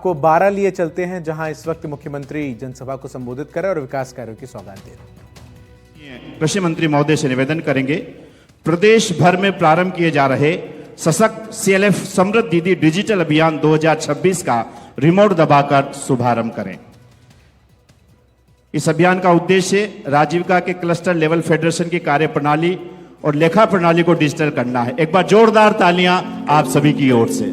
आपको 12 लिए चलते हैं, जहां इस वक्त मुख्यमंत्री जनसभा को संबोधित कर रहे हैं और विकास कार्यों की सौगात दे रहे हैं। कृषि मंत्री महोदय से निवेदन करेंगे, प्रदेश भर में प्रारंभ किए जा रहे सशक्त CLF समृद्ध दीदी डिजिटल अभियान 2026 का रिमोट दबाकर शुभारंभ करें। इस अभियान का उद्देश्य राजीविका के क्लस्टर लेवल फेडरेशन की कार्यप्रणाली और लेखा प्रणाली को डिजिटल करना है। एक बार जोरदार तालियां आप सभी की ओर से।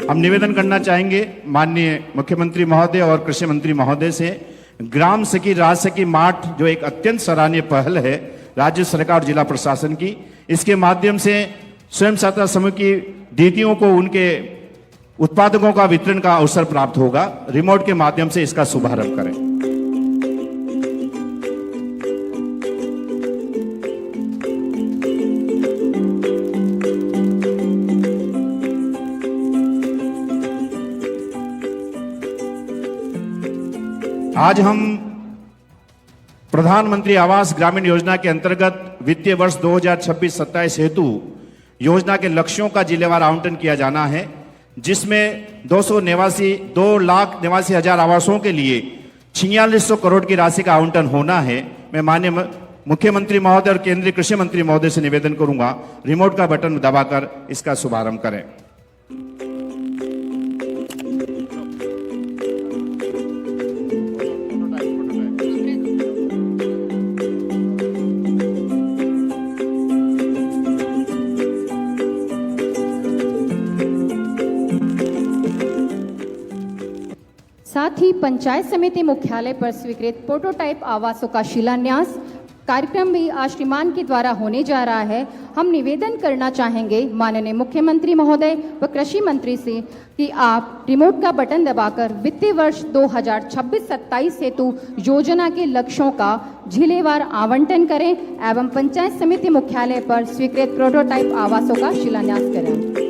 हम निवेदन करना चाहेंगे माननीय मुख्यमंत्री महोदय और कृषि मंत्री महोदय से, ग्राम सखी राज सखी मार्ट जो एक अत्यंत सराहनीय पहल है राज्य सरकार और जिला प्रशासन की, इसके माध्यम से स्वयं सहायता समूह की दीदियों को उनके उत्पादकों का वितरण का अवसर प्राप्त होगा। रिमोट के माध्यम से इसका शुभारंभ करें। आज हम प्रधानमंत्री आवास ग्रामीण योजना के अंतर्गत वित्तीय वर्ष 2026-27 हेतु योजना के लक्ष्यों का जिलेवार आवंटन किया जाना है, जिसमें 2,89,000 आवासों के लिए 4600 करोड़ की राशि का आवंटन होना है। मैं माननीय मुख्यमंत्री महोदय और केंद्रीय कृषि मंत्री महोदय से निवेदन करूंगा, रिमोट का बटन दबाकर इसका शुभारंभ करें। साथ ही पंचायत समिति मुख्यालय पर स्वीकृत प्रोटोटाइप आवासों का शिलान्यास कार्यक्रम भी आज श्रीमान के द्वारा होने जा रहा है। हम निवेदन करना चाहेंगे माननीय मुख्यमंत्री महोदय व कृषि मंत्री से कि आप रिमोट का बटन दबाकर वित्तीय वर्ष 2026-27 हेतु योजना के लक्ष्यों का जिलेवार आवंटन करें एवं पंचायत समिति मुख्यालय पर स्वीकृत प्रोटोटाइप आवासों का शिलान्यास करें।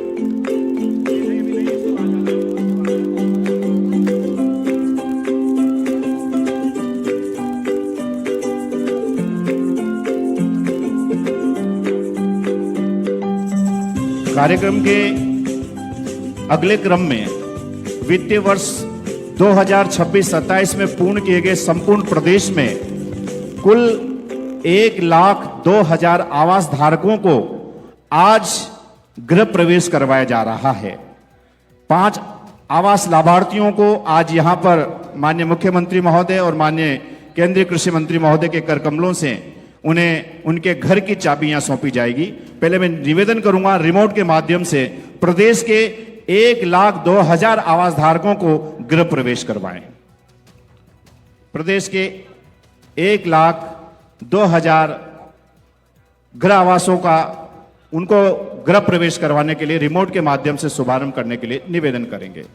कार्यक्रम के अगले क्रम में वित्तीय वर्ष 2026-27 में पूर्ण किए गए संपूर्ण प्रदेश में कुल 1,02,000 आवास धारकों को आज गृह प्रवेश करवाया जा रहा है। 5 आवास लाभार्थियों को आज यहां पर माननीय मुख्यमंत्री महोदय और माननीय केंद्रीय कृषि मंत्री महोदय के कर कमलों से उन्हें उनके घर की चाबियां सौंपी जाएगी। पहले मैं निवेदन करूंगा रिमोट के माध्यम से प्रदेश के 1,02,000 आवास धारकों को गृह प्रवेश करवाएं। प्रदेश के 1,02,000 गृह आवासों का उनको गृह प्रवेश करवाने के लिए रिमोट के माध्यम से शुभारंभ करने के लिए निवेदन करेंगे।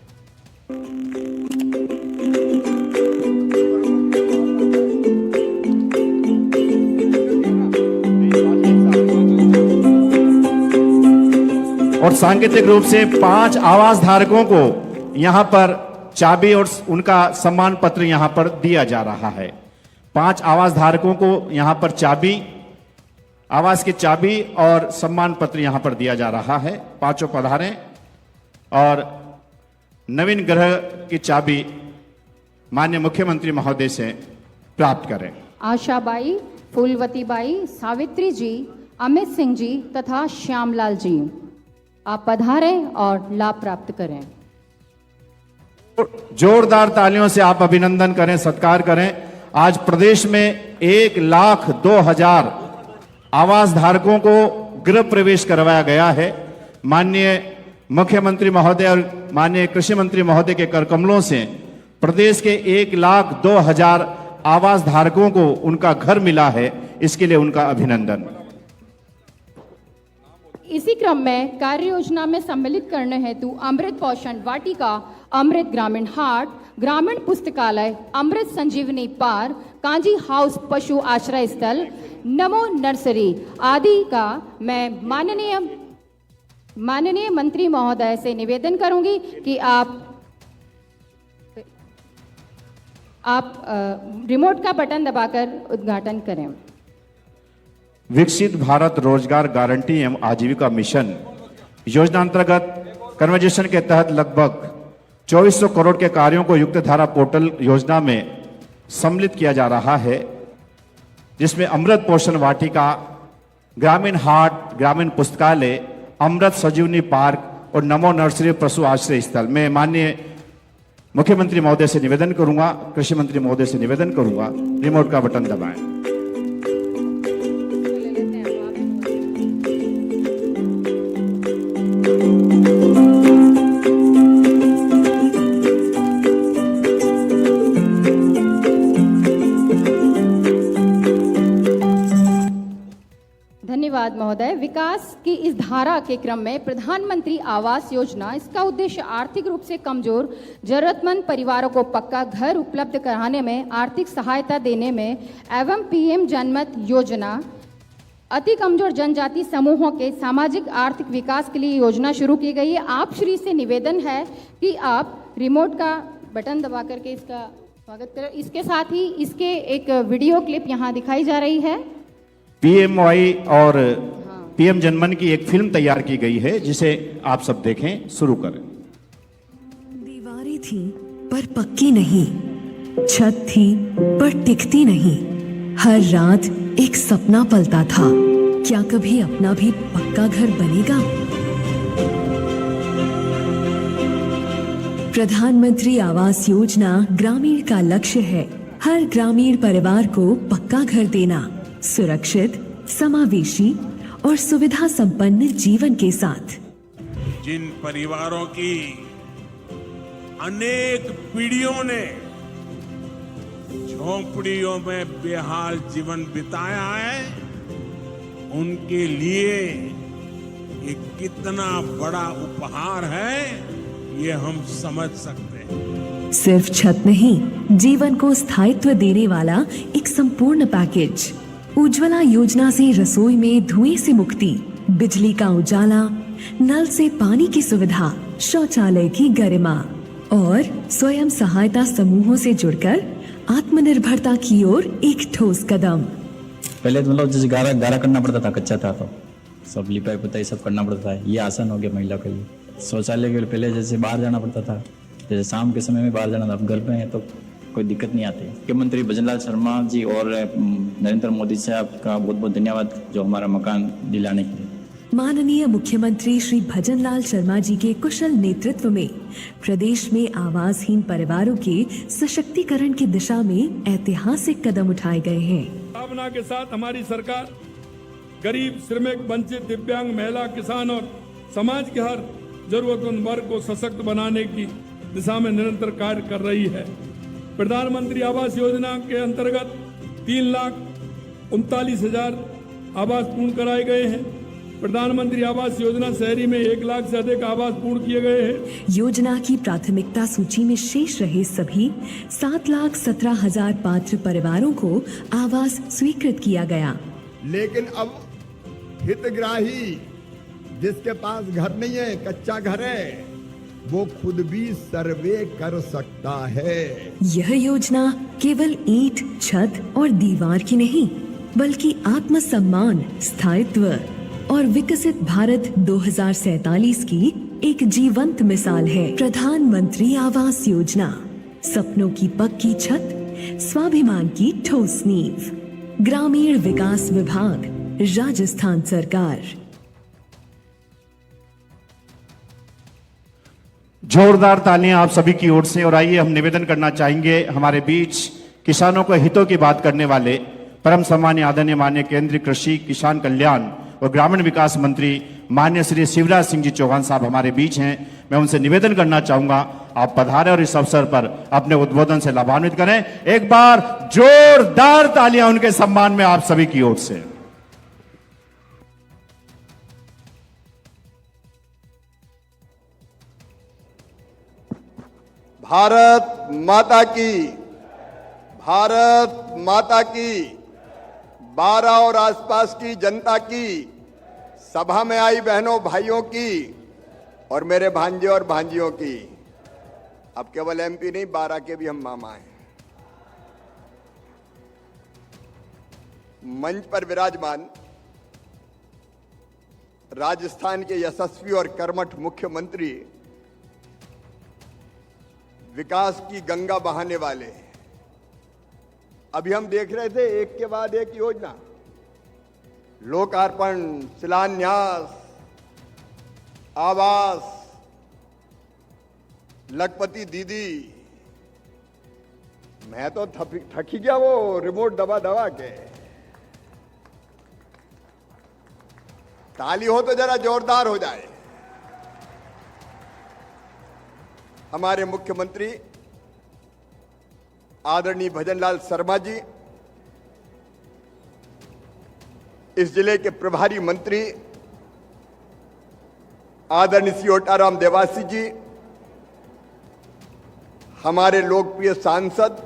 और सांकेतिक रूप से 5 आवास धारकों को यहां पर चाबी और उनका सम्मान पत्र यहां पर दिया जा रहा है। 5 आवास धारकों को यहां पर चाबी, आवास की चाबी और सम्मान पत्र यहां पर दिया जा रहा है। पांचों पधारें और नवीन गृह की चाबी माननीय मुख्यमंत्री महोदय से प्राप्त करें। आशाबाई, फूलवती बाई, सावित्री जी, अमित सिंह जी तथा श्यामलाल जी, आप पधारें और लाभ प्राप्त करें। जोरदार तालियों से आप अभिनंदन करें, सत्कार करें। आज प्रदेश में 1,02,000 आवास धारकों को गृह प्रवेश करवाया गया है। माननीय मुख्यमंत्री महोदय और माननीय कृषि मंत्री महोदय के कर कमलों से प्रदेश के 1,02,000 आवास धारकों को उनका घर मिला है, इसके लिए उनका अभिनंदन। इसी क्रम में कार्य योजना में सम्मिलित करने हेतु अमृत पोषण वाटिका, अमृत ग्रामीण हाट, ग्रामीण पुस्तकालय, अमृत संजीवनी पार्क, कांजी हाउस पशु आश्रय स्थल, नमो नर्सरी आदि का मैं माननीय मंत्री महोदय से निवेदन करूंगी कि आप रिमोट का बटन दबाकर उद्घाटन करें। विकसित भारत रोजगार गारंटी एवं आजीविका मिशन योजना अंतर्गत कन्वर्जेशन के तहत लगभग 2400 करोड़ के कार्यों को युक्त धारा पोर्टल योजना में सम्मिलित किया जा रहा है, जिसमें अमृत पोषण वाटिका, ग्रामीण हाट, ग्रामीण पुस्तकालय, अमृत संजीवनी पार्क और नमो नर्सरी पशु आश्रय स्थल। मैं माननीय मुख्यमंत्री महोदय से निवेदन करूंगा, कृषि मंत्री महोदय से निवेदन करूंगा, रिमोट का बटन दबाएं। धन्यवाद महोदय। विकास की इस धारा के क्रम में प्रधानमंत्री आवास योजना, इसका उद्देश्य आर्थिक रूप से कमजोर जरूरतमंद परिवारों को पक्का घर उपलब्ध कराने में, आर्थिक सहायता देने में एवं पीएम जनमत योजना अति कमजोर जनजाति समूहों के सामाजिक आर्थिक विकास के लिए योजना शुरू की गई है। आप श्री से निवेदन है कि आप रिमोट का बटन दबा करके इसका स्वागत करें। इसके साथ ही इसके एक वीडियो क्लिप यहाँ दिखाई जा रही है। पीएमवाई और पीएम जनमन की एक फिल्म तैयार की गई है, जिसे आप सब देखें। शुरू करें। दीवारें थी पर पक्की नहीं, छत थी पर टिकती नहीं, हर रात एक सपना पलता था, क्या कभी अपना भी पक्का घर बनेगा? प्रधानमंत्री आवास योजना ग्रामीण का लक्ष्य है हर ग्रामीण परिवार को पक्का घर देना, सुरक्षित, समावेशी और सुविधा संपन्न जीवन के साथ। जिन परिवारों की अनेक पीढ़ियों ने झोंपड़ियों में बेहाल जीवन बिताया है, उनके लिए ये कितना बड़ा उपहार है, ये हम समझ सकते हैं। सिर्फ छत नहीं, जीवन को स्थायित्व देने वाला एक संपूर्ण पैकेज। उज्ज्वला योजना से रसोई में धुएं से मुक्ति, बिजली का उजाला, नल से पानी की सुविधा, शौचालय की गरिमा और स्वयं सहायता समूहों से जुड़कर आत्मनिर्भरता की ओर एक ठोस कदम। पहले तो मतलब जैसे गारा करना पड़ता था, कच्चा था तो सब लिपाई पुताई सब करना पड़ता था, ये आसान हो गया महिला के लिए। शौचालय के लिए पहले जैसे बाहर जाना पड़ता था, जैसे शाम के समय में बाहर जाना था, अब घर में है तो कोई दिक्कत नहीं आती। मुख्यमंत्री भजनलाल शर्मा जी और नरेंद्र मोदी साहब का बहुत बहुत धन्यवाद जो हमारा मकान दिलाने के लिए। माननीय मुख्यमंत्री श्री भजनलाल शर्मा जी के कुशल नेतृत्व में प्रदेश में आवासहीन परिवारों के सशक्तिकरण की दिशा में ऐतिहासिक कदम उठाए गए हैं। भावना के साथ हमारी सरकार गरीब, श्रमिक, वंचित, दिव्यांग, महिला, किसान और समाज के हर जरूरतमंद वर्ग को सशक्त बनाने की दिशा में निरंतर कार्य कर रही है। प्रधानमंत्री आवास योजना के अंतर्गत 3,39,000 आवास पूर्ण कराए गए हैं। प्रधानमंत्री आवास योजना शहरी में 1 लाख से अधिक आवास पूर्ण किए गए हैं। योजना की प्राथमिकता सूची में शेष रहे सभी 7,17,000 पात्र परिवारों को आवास स्वीकृत किया गया। लेकिन अब हितग्राही जिसके पास घर नहीं है, कच्चा घर है, वो खुद भी सर्वे कर सकता है। यह योजना केवल ईंट, छत और दीवार की नहीं, बल्कि आत्मसम्मान, स्थायित्व और विकसित भारत 2047 की एक जीवंत मिसाल है। प्रधानमंत्री आवास योजना, सपनों की पक्की छत, स्वाभिमान की ठोस नींव। ग्रामीण विकास विभाग, राजस्थान सरकार। जोरदार तालियां आप सभी की ओर से। और आइए हम निवेदन करना चाहेंगे हमारे बीच किसानों के हितों की बात करने वाले परम सम्मानीय आदरणीय माननीय केंद्रीय कृषि, किसान कल्याण और ग्रामीण विकास मंत्री माननीय श्री शिवराज सिंह जी चौहान साहब हमारे बीच हैं। मैं उनसे निवेदन करना चाहूंगा आप पधारें और इस अवसर पर अपने उद्बोधन से लाभान्वित करें। एक बार जोरदार तालियां उनके सम्मान में आप सभी की ओर से। भारत माता की, भारत माता की, 12 और आसपास की जनता की, सभा में आई बहनों भाइयों की और मेरे भांजे और भांजियों की। अब केवल एमपी नहीं, 12 के भी हम मामा हैं। मंच पर विराजमान राजस्थान के यशस्वी और कर्मठ मुख्यमंत्री, विकास की गंगा बहाने वाले। अभी हम देख रहे थे एक के बाद एक योजना, लोकार्पण, शिलान्यास, आवास, लखपति दीदी। मैं तो थक ही गया वो रिमोट दबा दबा के। ताली हो तो जरा जोरदार हो जाए। हमारे मुख्यमंत्री आदरणीय भजनलाल शर्मा जी, इस जिले के प्रभारी मंत्री आदरणीय श्री ओटाराम देवासी जी, हमारे लोकप्रिय सांसद,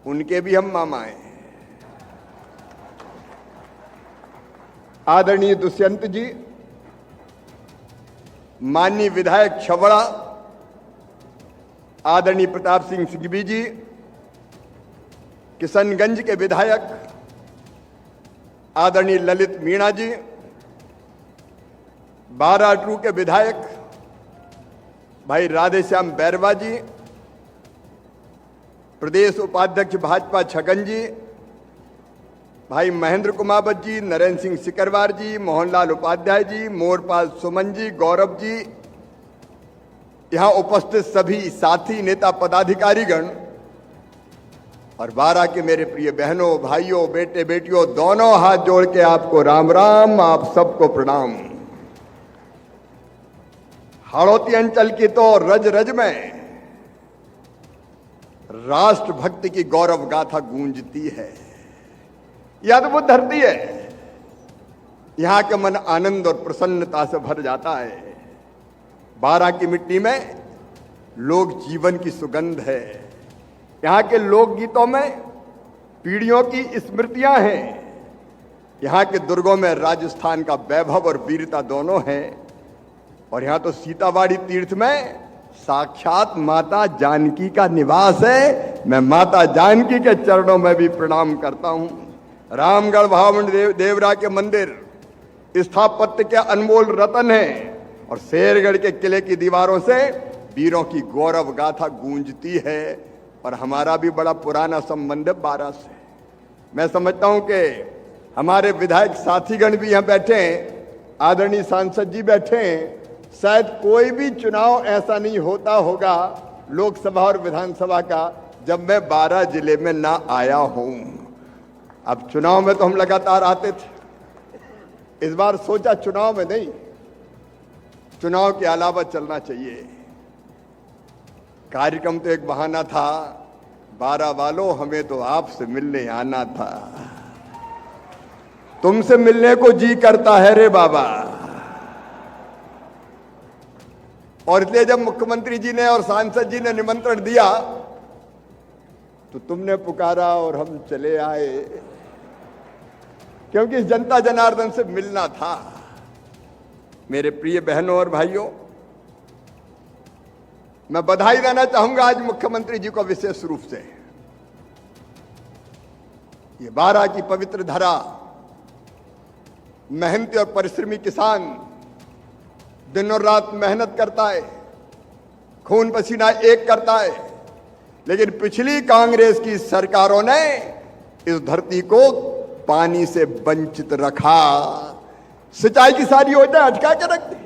उनके भी हम मामा हैं, आदरणीय दुष्यंत जी, माननीय विधायक छबड़ा, आदरणीय प्रताप सिंह सिंघवी जी, किशनगंज के विधायक आदरणीय ललित मीणा जी, बाराटू के विधायक भाई राधेश्याम बैरवा जी, प्रदेश उपाध्यक्ष भाजपा छगन जी, भाई महेंद्र कुमावत जी, नरेंद्र सिंह सिकरवार जी, मोहनलाल उपाध्याय जी, मोरपाल सुमन जी, गौरव जी, यहां उपस्थित सभी साथी, नेता, पदाधिकारीगण और बारा के मेरे प्रिय बहनों, भाइयों, बेटे बेटियों, दोनों हाथ जोड़ के आपको राम राम, आप सबको प्रणाम। हाड़ौती अंचल की तो रज रज में राष्ट्रभक्ति की गौरव गाथा गूंजती है। यह अद्भुत धरती है, यहां का मन आनंद और प्रसन्नता से भर जाता है। बारा की मिट्टी में लोक जीवन की सुगंध है। यहां के लोकगीतों में पीढ़ियों की स्मृतियां हैं। यहां के दुर्गों में राजस्थान का वैभव और वीरता दोनों है। और यहां तो सीतावाड़ी तीर्थ में साक्षात माता जानकी का निवास है। मैं माता जानकी के चरणों में भी प्रणाम करता हूं। रामगढ़ भावन देवरा के मंदिर स्थापत्य के अनमोल रतन हैं और शेरगढ़ के किले की दीवारों से वीरों की गौरव गाथा गूंजती है। और हमारा भी बड़ा पुराना संबंध है बारा से। मैं समझता हूं कि हमारे विधायक साथीगण भी यहां बैठे हैं, आदरणीय सांसद जी बैठे हैं। शायद कोई भी चुनाव ऐसा नहीं होता होगा लोकसभा और विधानसभा का जब मैं बारा जिले में ना आया हूं। अब चुनाव में तो हम लगातार आते थे, इस बार सोचा चुनाव में नहीं, चुनाव के अलावा चलना चाहिए। कार्यक्रम तो एक बहाना था, बारा वालों हमें तो आपसे मिलने आना था, तुमसे मिलने को जी करता है रे बाबा। और इसलिए जब मुख्यमंत्री जी ने और सांसद जी ने निमंत्रण दिया तो तुमने पुकारा और हम चले आए, क्योंकि इस जनता जनार्दन से मिलना था। मेरे प्रिय बहनों और भाइयों, मैं बधाई देना चाहूंगा आज मुख्यमंत्री जी को विशेष रूप से। ये बारा की पवित्र धरा, मेहनती और परिश्रमी किसान दिन और रात मेहनत करता है, खून पसीना एक करता है, लेकिन पिछली कांग्रेस की सरकारों ने इस धरती को पानी से वंचित रखा। सिंचाई की सारी योजना अटका के रख दी।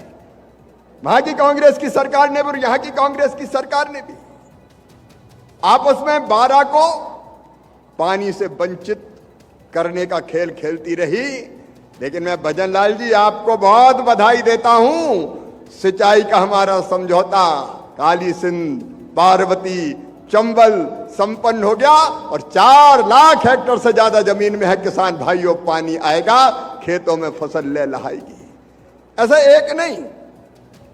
वहां की कांग्रेस की सरकार ने भी और यहां की कांग्रेस की सरकार ने भी आपस में बारा को पानी से वंचित करने का खेल खेलती रही। लेकिन मैं भजनलाल जी आपको बहुत बधाई देता हूं। सिंचाई का हमारा समझौता काली सिंध, पार्वती, चंबल संपन्न हो गया और 4 लाख हेक्टेयर से ज्यादा जमीन में है किसान भाइयों, पानी आएगा, खेतों में फसल ले लहाएगी। ऐसा एक नहीं,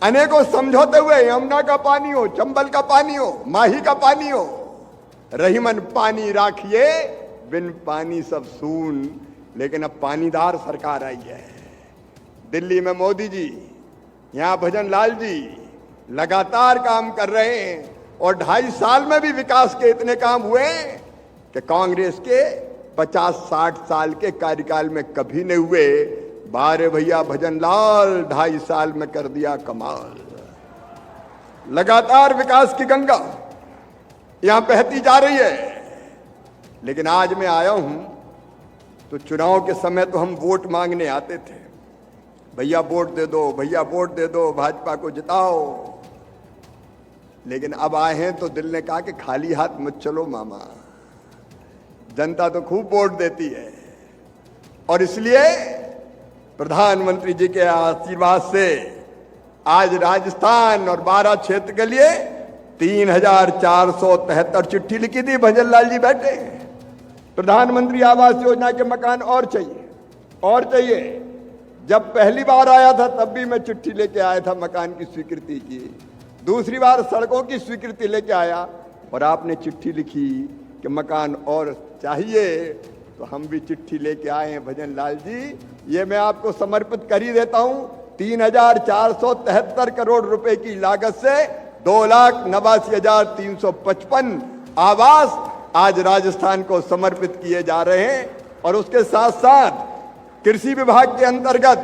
अनेकों समझौते हुए, यमुना का पानी हो, चंबल का पानी हो, माही का पानी हो, रहीमन पानी राखिए, बिन पानी सब सून। लेकिन अब पानीदार सरकार आई है। दिल्ली में मोदी जी, यहां भजनलाल जी लगातार काम कर रहे हैं और 2.5 साल में भी विकास के इतने काम हुए कि कांग्रेस के 50-60 साल के कार्यकाल में कभी नहीं हुए। बारे भैया भजन लाल 2.5 साल में कर दिया कमाल। लगातार विकास की गंगा यहां बहती जा रही है। लेकिन आज मैं आया हूं तो चुनाव के समय तो हम वोट मांगने आते थे, भैया वोट दे दो, भैया वोट दे दो, भाजपा को जिताओ। लेकिन अब आए हैं तो दिल ने कहा कि खाली हाथ मत चलो मामा, जनता तो खूब वोट देती है। और इसलिए प्रधानमंत्री जी के आशीर्वाद से आज राजस्थान और 12 क्षेत्र के लिए 3,473 चिट्ठी लिखी थी। भजन लाल जी बैठे हैं। प्रधानमंत्री आवास योजना के मकान और चाहिए, और चाहिए। जब पहली बार आया था तब भी मैं चिट्ठी लेके आया था मकान की स्वीकृति की। दूसरी बार सड़कों की स्वीकृति लेके आया और आपने चिट्ठी लिखी कि मकान और चाहिए, तो हम भी चिट्ठी लेके आए हैं। भजन लाल जी, ये मैं आपको समर्पित कर ही देता हूं। 3,473 करोड़ रुपए की लागत से 2,89,355 आवास आज राजस्थान को समर्पित किए जा रहे हैं। और उसके साथ साथ कृषि विभाग के अंतर्गत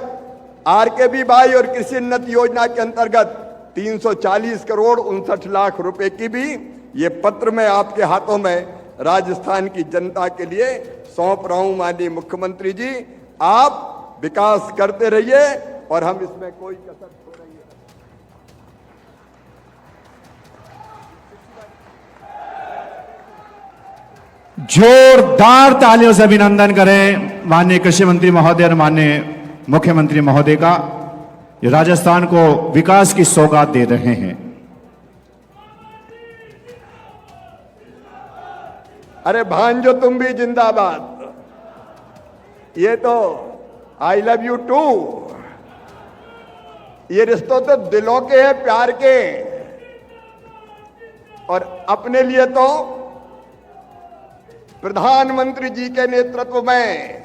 RKB-22 और कृषि उन्नति योजना के अंतर्गत 340 करोड़ 59 लाख रुपए की भी ये पत्र मैं आपके हाथों में राजस्थान की जनता के लिए सौंप रहा हूं। माननीय मुख्यमंत्री जी, आप विकास करते रहिए और हम इसमें कोई कसर छोड़ेंगे। जोरदार तालियों से अभिनंदन करें माननीय कृषि मंत्री महोदय और माननीय मुख्यमंत्री महोदय का, जो राजस्थान को विकास की सौगात दे रहे हैं। अरे भांजो तुम भी जिंदाबाद। ये तो आई लव यू टू, ये रिश्तों तो दिलों के हैं, प्यार के। और अपने लिए तो प्रधानमंत्री जी के नेतृत्व में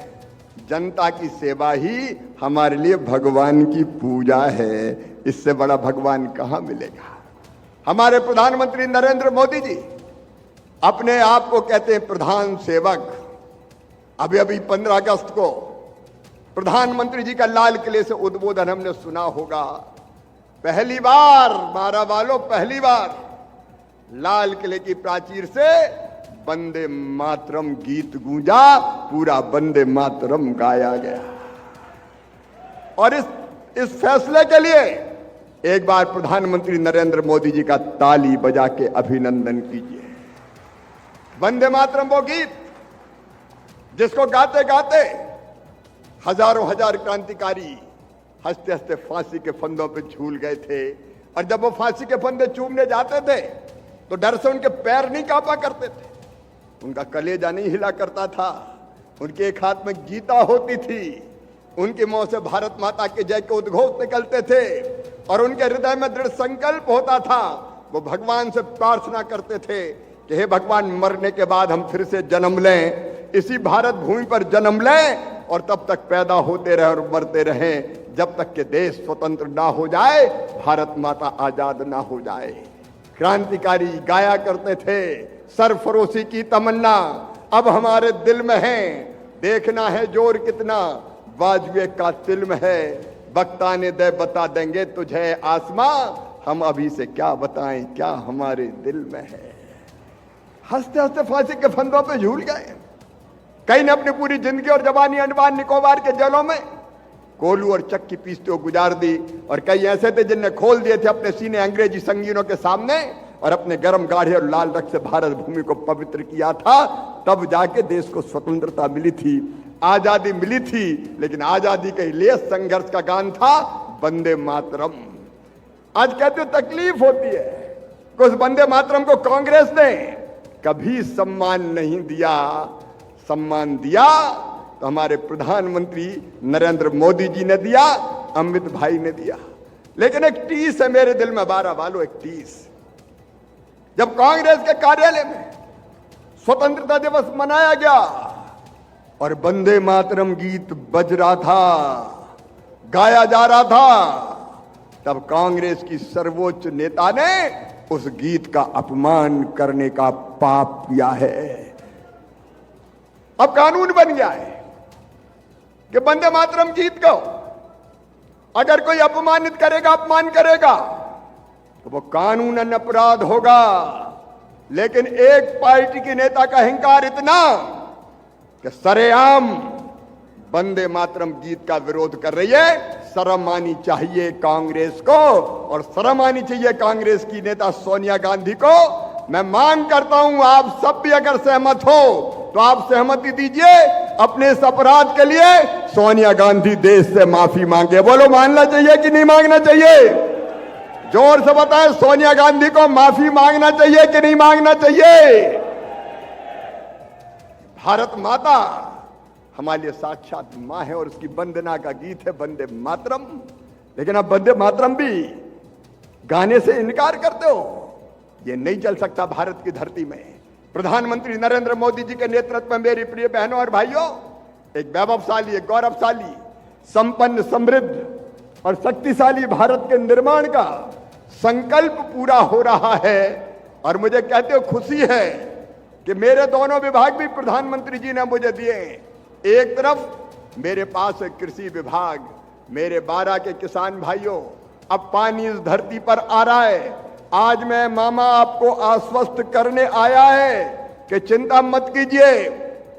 जनता की सेवा ही हमारे लिए भगवान की पूजा है। इससे बड़ा भगवान कहां मिलेगा। हमारे प्रधानमंत्री नरेंद्र मोदी जी अपने आप को कहते हैं प्रधान सेवक। अभी अभी 15 अगस्त को प्रधानमंत्री जी का लाल किले से उद्बोधन हमने सुना होगा। पहली बार मारा वालों, पहली बार लाल किले की प्राचीर से वंदे मातरम गीत गूंजा, पूरा वंदे मातरम गाया गया। और इस फैसले के लिए एक बार प्रधानमंत्री नरेंद्र मोदी जी का ताली बजा के अभिनंदन कीजिए। वंदे मातरम वो गीत जिसको गाते गाते हजारों हजार क्रांतिकारी हंसते हंसते फांसी के फंदों पे झूल गए थे। और जब वो फांसी के फंदे चूमने जाते थे तो डर से उनके पैर नहीं कांपा करते थे, उनका कलेजा नहीं हिला करता था। उनके एक हाथ में गीता होती थी, उनके मुंह से भारत माता के जय के उद्घोष निकलते थे और उनके हृदय में दृढ़ संकल्प होता था। वो भगवान से प्रार्थना करते थे कि हे भगवान, मरने के बाद हम फिर से जन्म लें, इसी भारत भूमि पर जन्म लें और तब तक पैदा होते रहे और मरते रहें जब तक कि देश स्वतंत्र ना हो जाए, भारत माता आजाद ना हो जाए। क्रांतिकारी गाया करते थे सरफरोशी की तमन्ना अब हमारे दिल में है, देखना है जोर कितना वाजवे का तिल में है। वक्ता ने दे बता देंगे तुझे आसमां, हम अभी से क्या बताएं क्या हमारे दिल में है। हंसते हंसते फांसी के फंदों पे झूल गए। कई ने अपनी पूरी जिंदगी और जवानी अंडमान निकोबार के जेलों में कोलू और चक्की पीसते हुए गुजार दी। और कई ऐसे थे जिनने खोल दिए थे अपने सीने अंग्रेजी संगीनों के सामने और अपने गर्म गाढ़े और लाल रक्त से भारत भूमि को पवित्र किया था। तब जाके देश को स्वतंत्रता मिली थी, आजादी मिली थी। लेकिन आजादी के लिए संघर्ष का गान था वंदे मातरम। आज कहते हो तकलीफ होती है कि उस वंदे मातरम को कांग्रेस ने कभी सम्मान नहीं दिया। सम्मान दिया तो हमारे प्रधानमंत्री नरेंद्र मोदी जी ने दिया, अमित भाई ने दिया। लेकिन एक टीस है मेरे दिल में 12 वालों, एक टीस। जब कांग्रेस के कार्यालय में स्वतंत्रता दिवस मनाया गया और वंदे मातरम गीत बज रहा था, गाया जा रहा था, तब कांग्रेस की सर्वोच्च नेता ने उस गीत का अपमान करने का पाप किया है। अब कानून बन गया है कि वंदे मातरम गीत गाओ। अगर कोई अपमानित करेगा, अपमान करेगा, तो वो कानूनन अपराध होगा। लेकिन एक पार्टी के नेता का अहंकार इतना कि सरेआम वंदे मातरम गीत का विरोध कर रही है। शर्म आनी चाहिए कांग्रेस को, और शर्म आनी चाहिए कांग्रेस की नेता सोनिया गांधी को। मैं मांग करता हूं, आप सब भी अगर सहमत हो तो आप सहमति दीजिए, अपने इस अपराध के लिए सोनिया गांधी देश से माफी मांगे। बोलो, मानना चाहिए कि नहीं मांगना चाहिए? जोर से बताएं, सोनिया गांधी को माफी मांगना चाहिए कि नहीं मांगना चाहिए? भारत माता हमारे लिए साक्षात मां है और उसकी वंदना का गीत है वंदे मातरम। लेकिन अब वंदे मातरम भी गाने से इनकार करते हो। ये नहीं चल सकता भारत की धरती में। प्रधानमंत्री नरेंद्र मोदी जी के नेतृत्व में मेरी प्रिय बहनों और भाइयों, एक वैभवशाली, एक गौरवशाली, संपन्न, समृद्ध और शक्तिशाली भारत के निर्माण का संकल्प पूरा हो रहा है। और मुझे कहते हो खुशी है कि मेरे दोनों विभाग भी प्रधानमंत्री जी ने मुझे दिए। एक तरफ मेरे पास है कृषि विभाग। मेरे 12 के किसान भाइयों, अब पानी इस धरती पर आ रहा है। आज मैं मामा आपको आश्वस्त करने आया है कि चिंता मत कीजिए।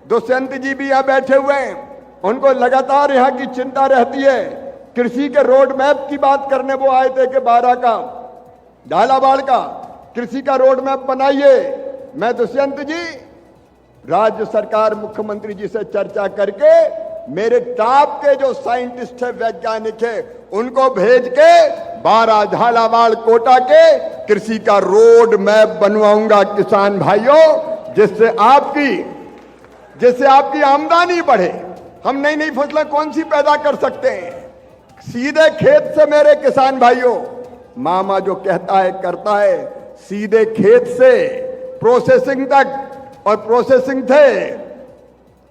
दुष्यंत जी भी यहां बैठे हुए हैं, उनको लगातार यहां की चिंता रहती है। कृषि के रोड मैप की बात करने वो आए थे कि 12 का, झालावाड़ का कृषि का रोड मैप बनाइए। मैं दुष्यंत जी राज्य सरकार, मुख्यमंत्री जी से चर्चा करके मेरे टॉप के जो साइंटिस्ट है, वैज्ञानिक है, उनको भेज के 12 झालावाड़ कोटा के कृषि का रोड मैप बनवाऊंगा किसान भाइयों, जिससे आपकी आमदनी बढ़े। हम नई नई फसलें कौन सी पैदा कर सकते हैं? सीधे खेत से मेरे किसान भाइयों, मामा जो कहता है करता है। सीधे खेत से प्रोसेसिंग तक, और प्रोसेसिंग थे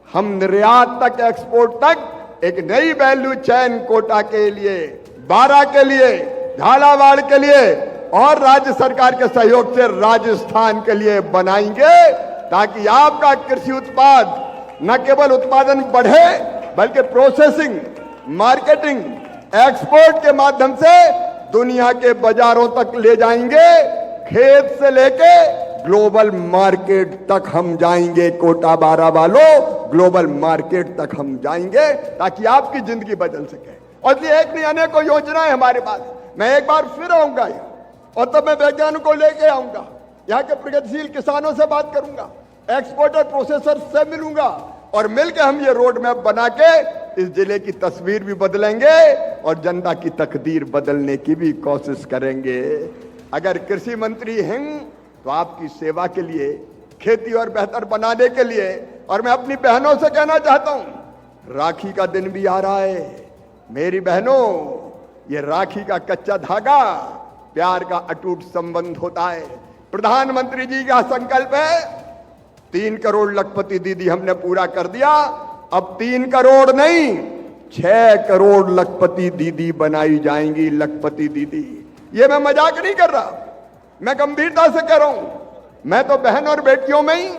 हम निर्यात तक, एक्सपोर्ट तक एक नई वैल्यू चेन कोटा के लिए, 12 के लिए, झालावाड़ के लिए और राज्य सरकार के सहयोग से राजस्थान के लिए बनाएंगे, ताकि आपका कृषि उत्पाद न केवल उत्पादन बढ़े बल्कि प्रोसेसिंग, मार्केटिंग, एक्सपोर्ट के माध्यम से दुनिया के बाजारों तक ले जाएंगे। खेत से लेके ग्लोबल मार्केट तक हम जाएंगे। कोटा 12 वालों, ग्लोबल मार्केट तक हम जाएंगे ताकि आपकी जिंदगी बदल सके। और ये एक नहीं अनेकों योजनाएं हमारे पास। मैं एक बार फिर आऊंगा और तब मैं वैज्ञानिकों को लेके आऊंगा, यहाँ के प्रगतिशील किसानों से बात करूंगा, एक्सपोर्टर प्रोसेसर से मिलूंगा और मिलकर हम ये रोड मैप बना के इस जिले की तस्वीर भी बदलेंगे और जनता की तकदीर बदलने की भी कोशिश करेंगे। अगर कृषि मंत्री हैं तो आपकी सेवा के लिए, खेती और बेहतर बनाने के लिए। और मैं अपनी बहनों से कहना चाहता हूं, राखी का दिन भी आ रहा है। मेरी बहनों, ये राखी का कच्चा धागा प्यार का अटूट संबंध होता है। प्रधानमंत्री जी का संकल्प है 3 करोड़ लखपति दीदी हमने पूरा कर दिया। अब 3 करोड़ नहीं, 6 करोड़ लखपति दीदी बनाई जाएंगी। लखपति दीदी, ये मैं मजाक नहीं कर रहा, मैं गंभीरता से कह रहा हूं। मैं तो बहन और बेटियों में ही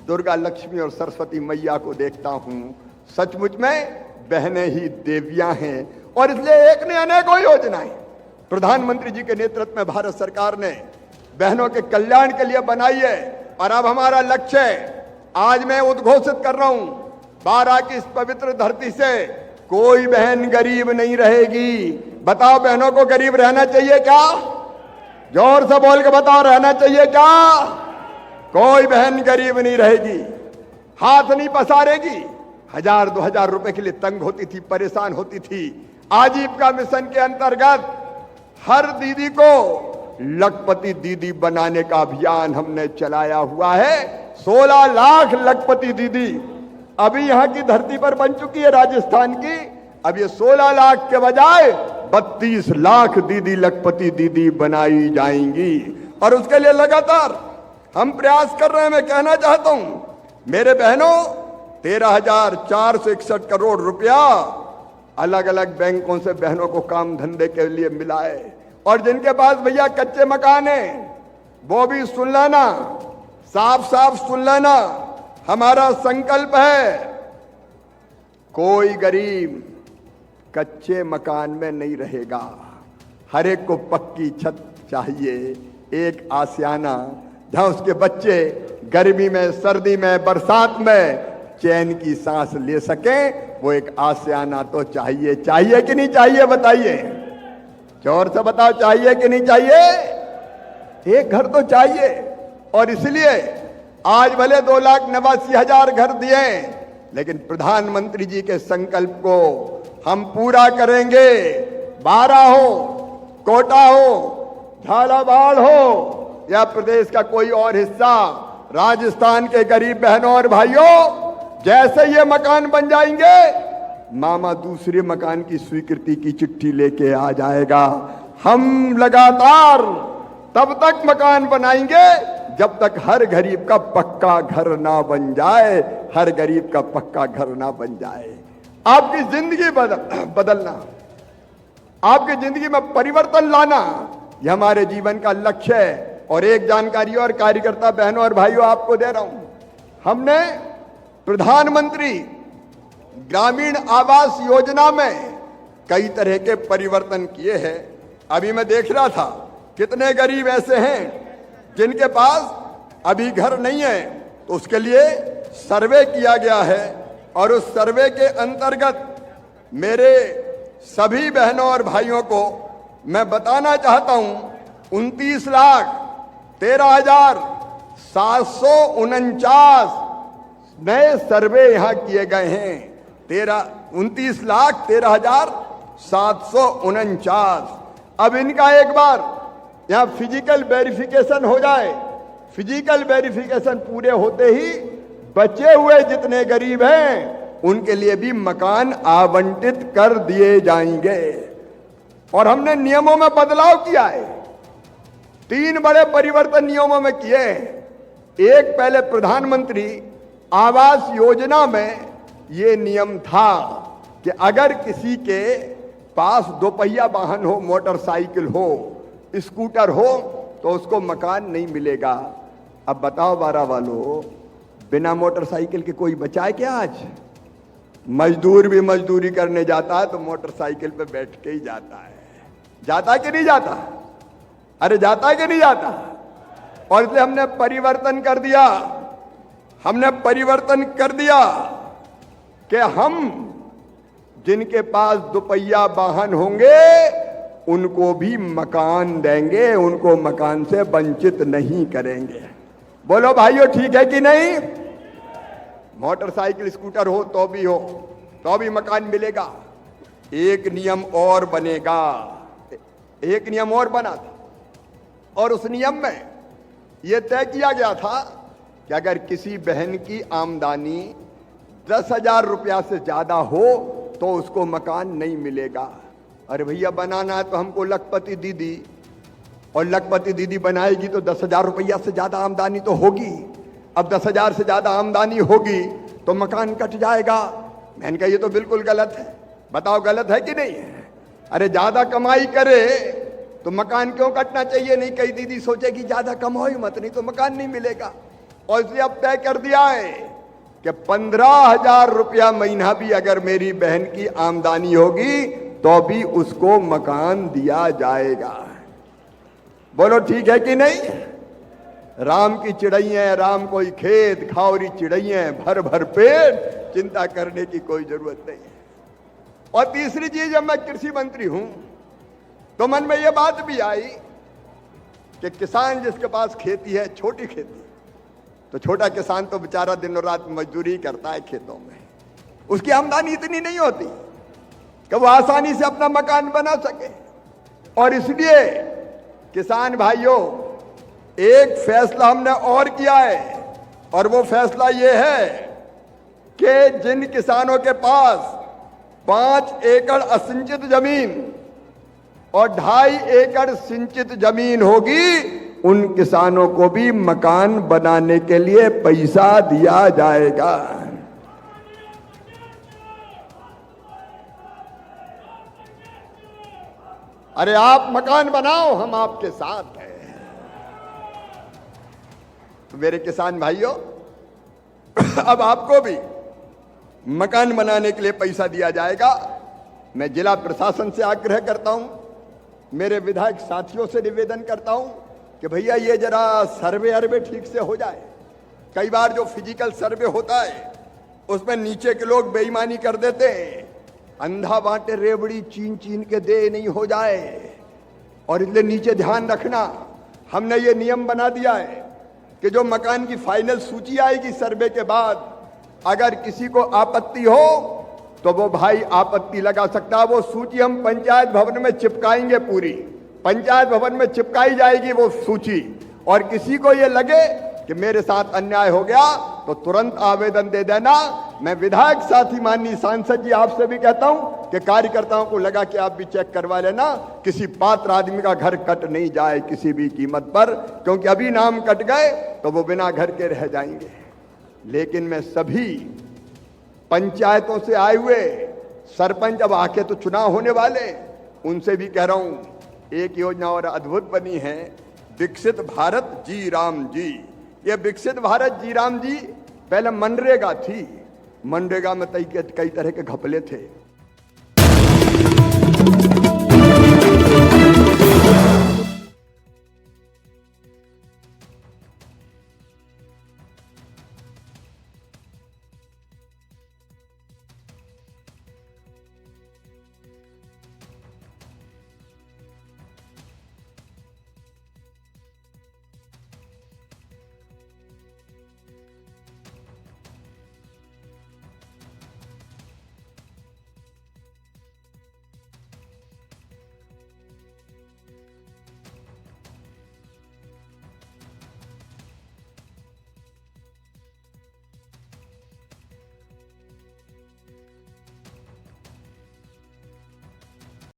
दुर्गा, लक्ष्मी और सरस्वती मैया को देखता हूं। सचमुच में बहनें ही देवियां हैं और इसलिए एक ने अनेकों योजनाएं प्रधानमंत्री जी के नेतृत्व में भारत सरकार ने बहनों के कल्याण के लिए बनाई है। और अब हमारा लक्ष्य है, आज मैं उद्घोषित कर रहा हूं, 12 की इस पवित्र धरती से कोई बहन गरीब नहीं रहेगी। बताओ, बहनों को गरीब रहना चाहिए क्या? जोर से बोल के बताओ, रहना चाहिए क्या? कोई बहन गरीब नहीं रहेगी, हाथ नहीं पसारेगी। 1000-2000 रुपए के लिए तंग होती थी, परेशान होती थी। आजीविका मिशन के अंतर्गत हर दीदी को लखपति दीदी बनाने का अभियान हमने चलाया हुआ है। 16 लाख लखपति दीदी अभी यहां की धरती पर बन चुकी है, राजस्थान की। अब ये 16 लाख के बजाय 32 लाख दीदी लखपति दीदी बनाई जाएंगी और उसके लिए लगातार हम प्रयास कर रहे हैं। मैं कहना चाहता हूं, मेरे बहनों, 13,461 करोड़ रुपया अलग अलग बैंकों से बहनों को काम धंधे के लिए मिला है। और जिनके पास भैया कच्चे मकान हैं, वो भी सुन लेना, साफ साफ सुन लेना। हमारा संकल्प है कोई गरीब कच्चे मकान में नहीं रहेगा। हर एक को पक्की छत चाहिए, एक आशियाना जहां उसके बच्चे गर्मी में, सर्दी में, बरसात में चैन की सांस ले सकें। वो एक आशियाना तो चाहिए। चाहिए कि नहीं चाहिए बताइए? जोर से बताओ, चाहिए कि नहीं चाहिए? एक घर तो चाहिए। और इसलिए आज भले 2,89,000 घर दिए, लेकिन प्रधानमंत्री जी के संकल्प को हम पूरा करेंगे। बारा हो, कोटा हो, झालावाड़ हो या प्रदेश का कोई और हिस्सा, राजस्थान के गरीब बहनों और भाइयों, जैसे ये मकान बन जाएंगे, मामा दूसरे मकान की स्वीकृति की चिट्ठी लेके आ जाएगा। हम लगातार तब तक मकान बनाएंगे जब तक हर गरीब का पक्का घर ना बन जाए, हर गरीब का पक्का घर ना बन जाए। आपकी जिंदगी बदलना, आपकी जिंदगी में परिवर्तन लाना, यह हमारे जीवन का लक्ष्य है। और एक जानकारी और कार्यकर्ता बहनों और भाइयों आपको दे रहा हूं, हमने प्रधानमंत्री ग्रामीण आवास योजना में कई तरह के परिवर्तन किए हैं। अभी मैं देख रहा था कितने गरीब ऐसे हैं जिनके पास अभी घर नहीं है, तो उसके लिए सर्वे किया गया है। और उस सर्वे के अंतर्गत मेरे सभी बहनों और भाइयों को मैं बताना चाहता हूं, 29,13,749 नए सर्वे यहां किए गए हैं। 29,13,749। अब इनका एक बार यहां फिजिकल वेरिफिकेशन हो जाए। फिजिकल वेरिफिकेशन पूरे होते ही बचे हुए जितने गरीब हैं उनके लिए भी मकान आवंटित कर दिए जाएंगे। और हमने नियमों में बदलाव किया है। 3 बड़े परिवर्तन नियमों में किए हैं। एक, पहले प्रधानमंत्री आवास योजना में ये नियम था कि अगर किसी के पास 2 पहिया वाहन हो, मोटरसाइकिल हो, स्कूटर हो, तो उसको मकान नहीं मिलेगा। अब बताओ बारा वालों, बिना मोटरसाइकिल के कोई बचाए क्या? आज मजदूर भी मजदूरी करने जाता है तो मोटरसाइकिल पे बैठ के ही जाता है। जाता कि नहीं जाता? अरे जाता कि नहीं जाता? और इसलिए हमने परिवर्तन कर दिया। हमने परिवर्तन कर दिया कि हम जिनके पास 2 पहिया वाहन होंगे उनको भी मकान देंगे, उनको मकान से वंचित नहीं करेंगे। बोलो भाइयों, ठीक है कि नहीं? मोटरसाइकिल, स्कूटर हो तो भी मकान मिलेगा। एक नियम और बनेगा। एक नियम और बना था, और उस नियम में यह तय किया गया था कि अगर किसी बहन की आमदनी 10,000 रुपया से ज्यादा हो तो उसको मकान नहीं मिलेगा। अरे भैया, बनाना है तो हमको लखपति दीदी, और लखपति दीदी बनाएगी तो 10,000 रुपया से ज्यादा आमदनी तो होगी। अब 10,000 से ज्यादा आमदनी होगी तो मकान कट जाएगा। मैंने कहा ये तो बिल्कुल गलत है। बताओ गलत है कि नहीं है? अरे ज्यादा कमाई करे तो मकान क्यों कटना चाहिए? नहीं, कई दीदी सोचेगी ज्यादा कमाओ ही मत, नहीं तो मकान नहीं मिलेगा। और इसलिए अब तय कर दिया है कि 15,000 रुपया महीना भी अगर मेरी बहन की आमदनी होगी तो भी उसको मकान दिया जाएगा। बोलो ठीक है कि नहीं? राम की चिड़ैया, राम कोई खेत, खाओरी चिड़ैया, भर भर पेट, चिंता करने की कोई जरूरत नहीं है। और तीसरी चीज, जब मैं कृषि मंत्री हूं तो मन में यह बात भी आई कि किसान जिसके पास खेती है, छोटी खेती, तो छोटा किसान तो बेचारा दिन और रात मजदूरी करता है खेतों में, उसकी आमदनी इतनी नहीं होती कि वो आसानी से अपना मकान बना सके। और इसलिए किसान भाइयों, एक फैसला हमने और किया है, और वो फैसला ये है कि जिन किसानों के पास 5 एकड़ असिंचित जमीन और 2.5 एकड़ सिंचित जमीन होगी, उन किसानों को भी मकान बनाने के लिए पैसा दिया जाएगा। अरे आप मकान बनाओ, हम आपके साथ हैं। तो मेरे किसान भाइयों, अब आपको भी मकान बनाने के लिए पैसा दिया जाएगा। मैं जिला प्रशासन से आग्रह करता हूं, मेरे विधायक साथियों से निवेदन करता हूं कि भैया ये जरा सर्वे अर्वे ठीक से हो जाए। कई बार जो फिजिकल सर्वे होता है उसमें नीचे के लोग बेईमानी कर देते हैं, अंधा बांटे रेवड़ी चीन चीन के दे नहीं हो जाए। और इसलिए नीचे ध्यान रखना, हमने ये नियम बना दिया है कि जो मकान की फाइनल सूची आएगी सर्वे के बाद, अगर किसी को आपत्ति हो तो वो भाई आपत्ति लगा सकता है। वो सूची हम पंचायत भवन में चिपकाएंगे, पूरी पंचायत भवन में चिपकाई जाएगी वो सूची। और किसी को ये लगे कि मेरे साथ अन्याय हो गया तो तुरंत आवेदन दे देना। मैं विधायक साथी माननीय सांसद जी आपसे भी कहता हूं कि कार्यकर्ताओं को लगा कि आप भी चेक करवा लेना, किसी पात्र आदमी का घर कट नहीं जाए किसी भी कीमत पर, क्योंकि अभी नाम कट गए तो वो बिना घर के रह जाएंगे। लेकिन मैं सभी पंचायतों से आए हुए सरपंच, अब आके तो चुनाव होने वाले, उनसे भी कह रहा हूं एक योजना और अद्भुत बनी है, विकसित भारत जी राम जी। ये विकसित भारत जी राम जी पहले मनरेगा थी, मनरेगा में कई तरह के घपले थे।